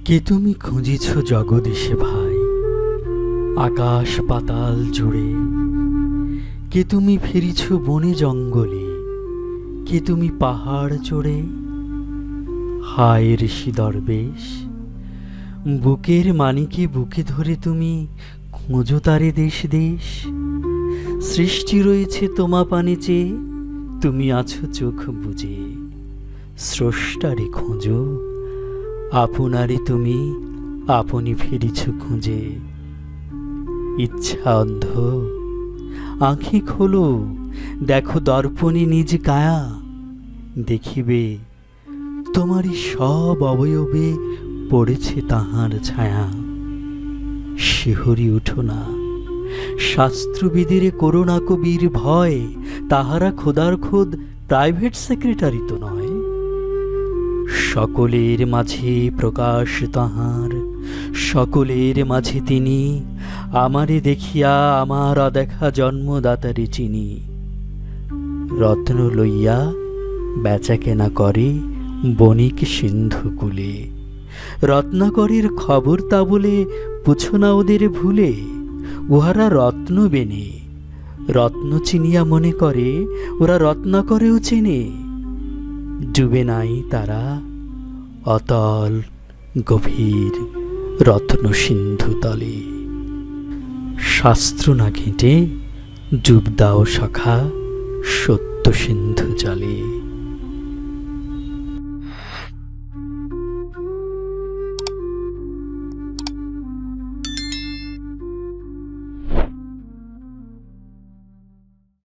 কে তুমি খুঁজিছ জগদীশে ভাই, আকাশ পাতাল জুড়ে? কে তুমি ফিরিছ বনে জঙ্গলে? কে তুমি পাহাড় চড়ে? হায় ঋষি দরবেশ, বুকের মানিকে বুকে ধরে তুমি খোঁজো তারে দেশ দেশ। সৃষ্টি রয়েছে তোমা পানে চেয়ে, তুমি আছো চোখ বুজে। স্রষ্টারে খোঁজো, আপনারে তুমি আপনি ফিরিছ খুঁজে। ইচ্ছা অন্ধ, আঁখি খোলো, দেখো দর্পণে নিজ কায়া। দেখিবে তোমারই সব অবয়বে পড়েছে তাহার ছায়া। শিহরি উঠো না, শাস্ত্রবিদের করোনা কবির ভয়। তাহারা খোদার খোদ প্রাইভেট সেক্রেটারি তো নয়। সকলের মাঝে প্রকাশ তাহার, সকলের মাঝে তিনি। আমারে দেখিয়া আমার অদেখা জন্মদাতারে চিনি। রত্ন লইয়া বেচা কেনা করে বণিক সিন্ধুকুলে। রত্নাকরের খবর তা বলে পুছো না ওদের ভুলে। উহারা রত্ন বেনে, রত্ন চিনিয়া মনে করে ওরা রত্নাকরেও চেনে। ডুবে নাই তারা অতল গভীর রত্ন সিন্ধু তলে। শাস্ত্র না ঘেঁটে ডুব দাও সখা সত্য সিন্ধু জলে।